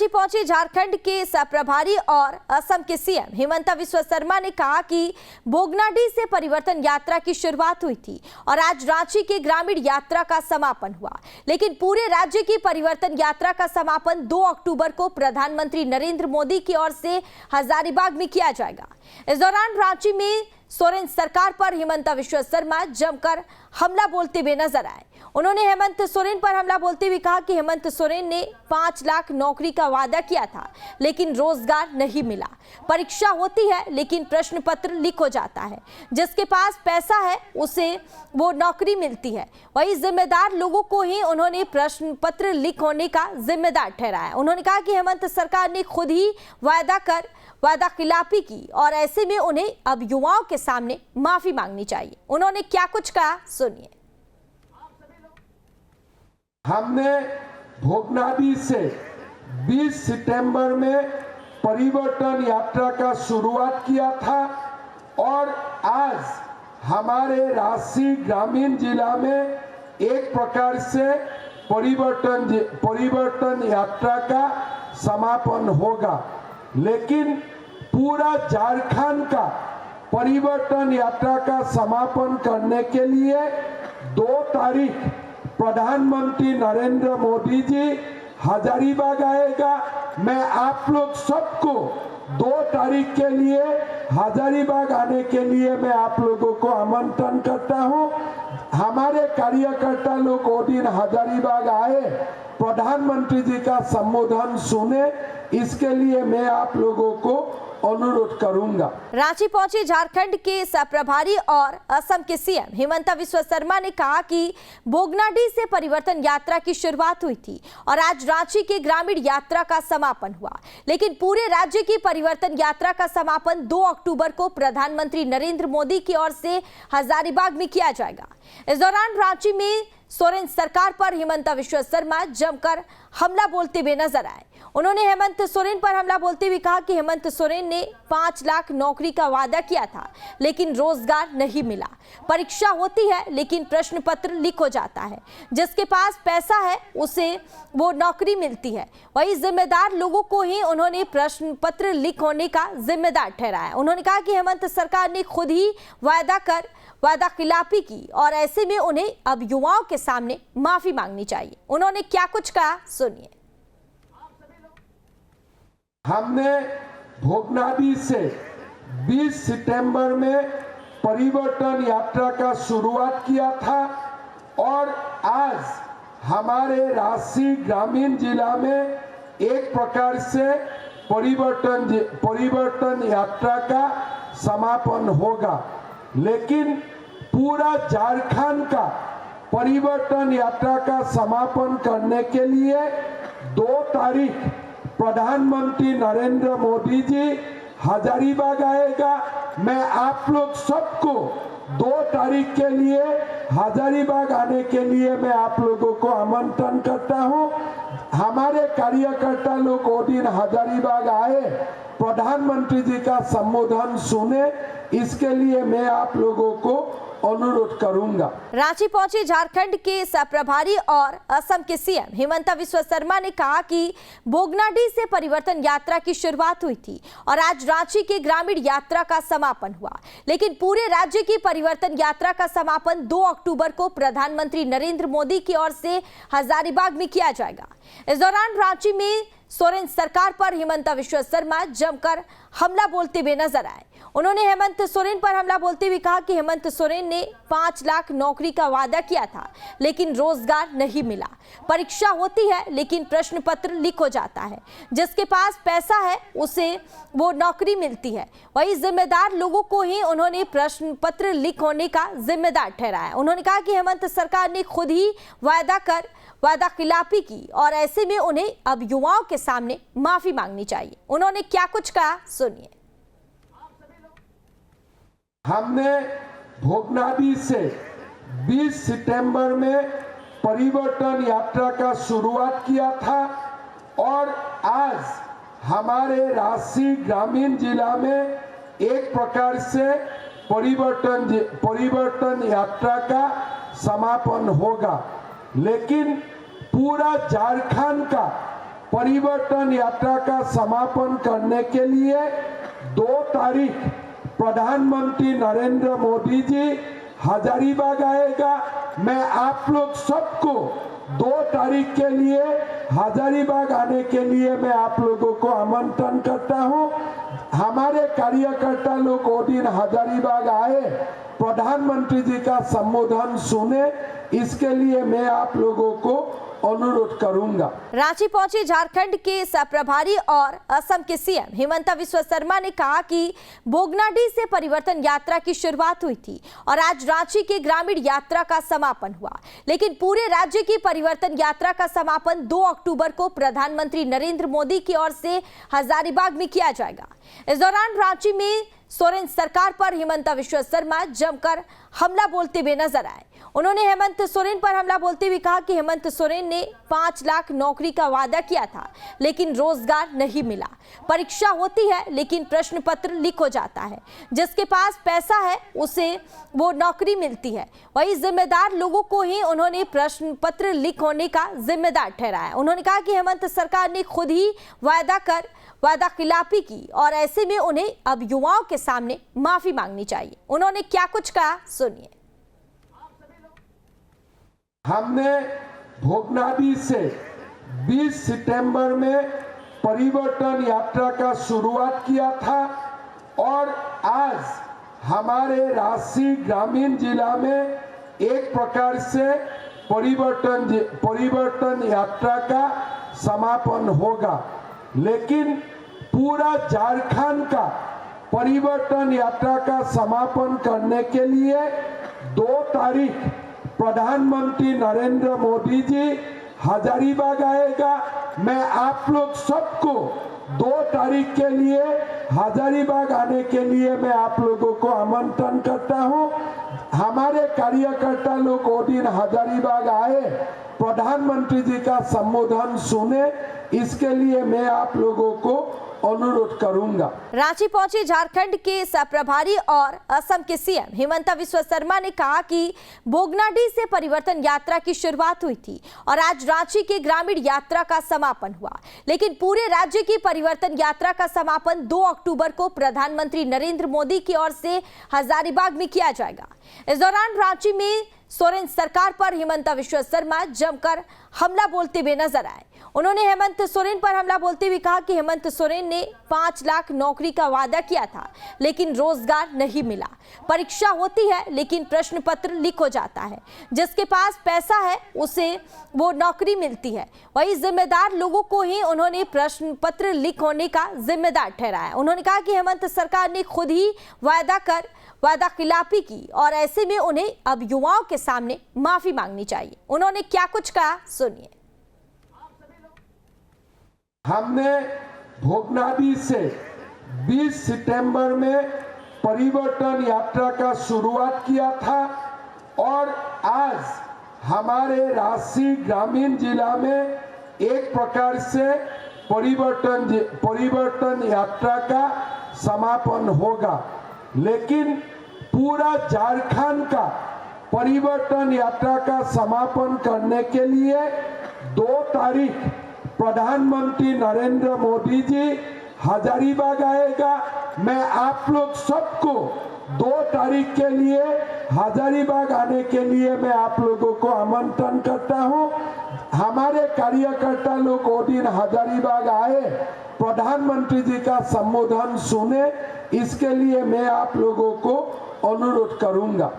रांची पहुंचे झारखंड के प्रभारी और असम के सीएम हिमंता बिस्वा शर्मा ने कहा कि भोगनाडीह से परिवर्तन यात्रा की शुरुआत हुई थी और आज रांची के ग्रामीण यात्रा का समापन हुआ, लेकिन पूरे राज्य की परिवर्तन यात्रा का समापन 2 अक्टूबर को प्रधानमंत्री नरेंद्र मोदी की ओर से हजारीबाग में किया जाएगा। इस दौरान रांची में सोरेन सरकार पर हिमंता बिस्वा शर्मा जमकर हमला बोलते हुए नजर आए। उन्होंने हेमंत सोरेन पर हमला बोलते हुए कहा कि हेमंत सोरेन ने 5 लाख नौकरी का वादा किया था, लेकिन रोजगार नहीं मिला। परीक्षा होती है लेकिन प्रश्न पत्र लीक हो जाता है। जिसके पास पैसा है उसे वो नौकरी मिलती है। वही जिम्मेदार लोगों को ही उन्होंने प्रश्न पत्र लीक होने का जिम्मेदार ठहराया। उन्होंने कहा कि हेमंत सरकार ने खुद ही वादा खिलाफी की और ऐसे में उन्हें अब युवाओं के सामने माफी मांगनी चाहिए। उन्होंने क्या कुछ कहा, सुनिए। हमने भोगनाडीह से 20 सितंबर में परिवर्तन यात्रा का शुरुआत किया था और आज हमारे रांची ग्रामीण जिला में एक प्रकार से परिवर्तन यात्रा का समापन होगा, लेकिन पूरा झारखंड का परिवर्तन यात्रा का समापन करने के लिए 2 तारीख प्रधानमंत्री नरेंद्र मोदी जी हजारीबाग आएगा। मैं आप लोग सबको 2 तारीख के लिए हजारीबाग आने के लिए मैं आप लोगों को आमंत्रण करता हूं। हमारे कार्यकर्ता लोग वो दिन हजारीबाग आए, प्रधानमंत्री जी का संबोधन सुने, इसके लिए मैं आप लोगों को अनुरोध करूंगा। रांची पहुंचे झारखंड के प्रभारी और असम के सीएम हिमंता बिस्वा शर्मा ने कहा कि भोगनाडीह से परिवर्तन यात्रा की शुरुआत हुई थी और आज रांची के ग्रामीण यात्रा का समापन हुआ, लेकिन पूरे राज्य की परिवर्तन यात्रा का समापन 2 अक्टूबर को प्रधानमंत्री नरेंद्र मोदी की ओर से हजारीबाग में किया जाएगा। इस दौरान रांची में सोरेन सरकार पर हिमंता बिस्वा शर्मा जमकर हमला बोलते हुए नजर आए। उन्होंने हेमंत सोरेन पर हमला बोलते हुए कहा कि हेमंत सोरेन ने 5 लाख नौकरी का वादा किया था, लेकिन रोजगार नहीं मिला। परीक्षा होती है लेकिन प्रश्न पत्र लीक हो जाता है। जिसके पास पैसा है उसे वो नौकरी मिलती है। वही जिम्मेदार लोगों को ही उन्होंने प्रश्न पत्र लीक होने का जिम्मेदार ठहराया। उन्होंने कहा कि हेमंत सरकार ने खुद ही वादा खिलाफी की और ऐसे में उन्हें अब युवाओं के सामने माफी मांगनी चाहिए। उन्होंने क्या कुछ कहा, सुनिए। हमने भोगनाडीह से 20 सितंबर में परिवर्तन यात्रा का शुरुआत किया था और आज हमारे रांची ग्रामीण जिला में एक प्रकार से परिवर्तन यात्रा का समापन होगा, लेकिन पूरा झारखंड का परिवर्तन यात्रा का समापन करने के लिए 2 तारीख प्रधानमंत्री नरेंद्र मोदी जी हजारीबाग आएगा। मैं आप लोग सबको 2 तारीख के लिए हजारीबाग आने के लिए मैं आप लोगों को आमंत्रण करता हूं। हमारे कार्यकर्ता लोग वो दिन हजारीबाग आए, प्रधानमंत्री जी का संबोधन सुने, इसके लिए मैं आप लोगों को अनुरोध करूंगा। रांची पहुंचे झारखंड के प्रभारी और असम के सीएम हिमंता बिस्वा शर्मा ने कहा कि भोगनाडीह से परिवर्तन यात्रा की शुरुआत हुई थी और आज रांची के ग्रामीण यात्रा का समापन हुआ, लेकिन पूरे राज्य की परिवर्तन यात्रा का समापन 2 अक्टूबर को प्रधानमंत्री नरेंद्र मोदी की ओर से हजारीबाग में किया जाएगा। इस दौरान रांची में सोरेन सरकार पर हिमंता बिस्वा शर्मा जमकर हमला बोलते हुए नजर आए। उन्होंने हेमंत सोरेन पर हमला बोलते हुए कहा कि हेमंत सोरेन ने 5 लाख नौकरी का वादा किया था, लेकिन रोजगार नहीं मिला। परीक्षा होती है लेकिन प्रश्न पत्र लीक हो जाता है। जिसके पास पैसा है उसे वो नौकरी मिलती है। वही जिम्मेदार लोगों को ही उन्होंने प्रश्न पत्र लीक होने का जिम्मेदार ठहराया। उन्होंने कहा कि हेमंत सरकार ने खुद ही वादा खिलाफी की और ऐसे में उन्हें अब युवाओं के सामने माफी मांगनी चाहिए। उन्होंने क्या कुछ कहा, सुनिए। हमने भोगनाडीह से 20 सितंबर में परिवर्तन यात्रा का शुरुआत किया था और आज हमारे रांची ग्रामीण जिला में एक प्रकार से परिवर्तन यात्रा का समापन होगा, लेकिन पूरा झारखंड का परिवर्तन यात्रा का समापन करने के लिए 2 तारीख प्रधानमंत्री नरेंद्र मोदी जी हजारीबाग आएगा। मैं आप लोग सबको 2 तारीख के लिए हजारीबाग आने के लिए मैं आप लोगों को आमंत्रण करता हूं। हमारे कार्यकर्ता लोग वो दिन हजारीबाग आए, प्रधानमंत्री जी का संबोधन सुने, इसके लिए मैं आप लोगों को अनुरोध करूंगा। रांची पहुंचे झारखंड के प्रभारी और असम के सीएम हिमंता विश्व शर्मा ने कहा कि बोगनाडीह से परिवर्तन यात्रा की शुरुआत हुई थी और आज रांची के ग्रामीण यात्रा का समापन हुआ, लेकिन पूरे राज्य की परिवर्तन यात्रा का समापन 2 अक्टूबर को प्रधानमंत्री नरेंद्र मोदी की ओर से हजारीबाग में किया जाएगा। इस दौरान रांची में सोरेन सरकार पर हिमंता विश्व शर्मा जमकर हमला बोलते हुए नजर आए। उन्होंने हेमंत सोरेन पर हमला बोलते हुए कहा कि हेमंत सोरेन ने 5 लाख नौकरी का वादा किया था, लेकिन रोजगार नहीं मिला। परीक्षा होती है लेकिन प्रश्न पत्र लीक हो जाता है। जिसके पास पैसा है उसे वो नौकरी मिलती है। वही जिम्मेदार लोगों को ही उन्होंने प्रश्न पत्र लीक होने का जिम्मेदार ठहराया। उन्होंने कहा कि हेमंत सरकार ने खुद ही वादा खिलाफी की और ऐसे में उन्हें अब युवाओं के सामने माफी मांगनी चाहिए। उन्होंने क्या कुछ कहा, सुनिए। हमने भोगनाडीह से 20 सितंबर में परिवर्तन यात्रा का शुरुआत किया था और आज हमारे रांची ग्रामीण जिला में एक प्रकार से परिवर्तन यात्रा का समापन होगा, लेकिन पूरा झारखंड का परिवर्तन यात्रा का समापन करने के लिए 2 तारीख प्रधानमंत्री नरेंद्र मोदी जी हजारीबाग आएगा। मैं आप लोग सबको 2 तारीख के लिए हजारीबाग आने के लिए मैं आप लोगों को आमंत्रण करता हूं। हमारे कार्यकर्ता लोग वो दिन हजारीबाग आए, प्रधानमंत्री जी का संबोधन सुने, इसके लिए मैं आप लोगों को अनुरोध करूंगा। रांची पहुंचे झारखंड के प्रभारी और असम के सीएम हिमंता विश्व शर्मा ने कहा कि बोगनाडीह से परिवर्तन यात्रा की शुरुआत हुई थी और आज रांची के ग्रामीण यात्रा का समापन हुआ, लेकिन पूरे राज्य की परिवर्तन यात्रा का समापन 2 अक्टूबर को प्रधानमंत्री नरेंद्र मोदी की ओर से हजारीबाग में किया जाएगा। इस दौरान रांची में सोरेन सरकार पर हिमंता विश्व शर्मा जमकर हमला बोलते हुए नजर आए। उन्होंने हेमंत सोरेन पर हमला बोलते हुए कहा कि हेमंत सोरेन ने 5 लाख नौकरी का वादा किया था, लेकिन रोजगार नहीं मिला। परीक्षा होती है लेकिन प्रश्न पत्र लीक हो जाता है। जिसके पास पैसा है उसे वो नौकरी मिलती है। वही जिम्मेदार लोगों को ही उन्होंने प्रश्न पत्र लीक होने का जिम्मेदार ठहराया। उन्होंने कहा कि हेमंत सरकार ने खुद ही वादा खिलाफी की और ऐसे में उन्हें अब युवाओं के सामने माफी मांगनी चाहिए। उन्होंने क्या कुछ कहा, सुनिए। हमने भोगनाडीह से 20 सितंबर में परिवर्तन यात्रा का शुरुआत किया था और आज हमारे रांची ग्रामीण जिला में एक प्रकार से परिवर्तन यात्रा का समापन होगा, लेकिन पूरा झारखंड का परिवर्तन यात्रा का समापन करने के लिए 2 तारीख प्रधानमंत्री नरेंद्र मोदी जी हजारीबाग आएगा। मैं आप लोग सबको 2 तारीख के लिए हजारीबाग आने के लिए मैं आप लोगों को आमंत्रण करता हूं। हमारे कार्यकर्ता लोग वो दिन हजारीबाग आए, प्रधानमंत्री जी का संबोधन सुने, इसके लिए मैं आप लोगों को अनुरोध करूंगा।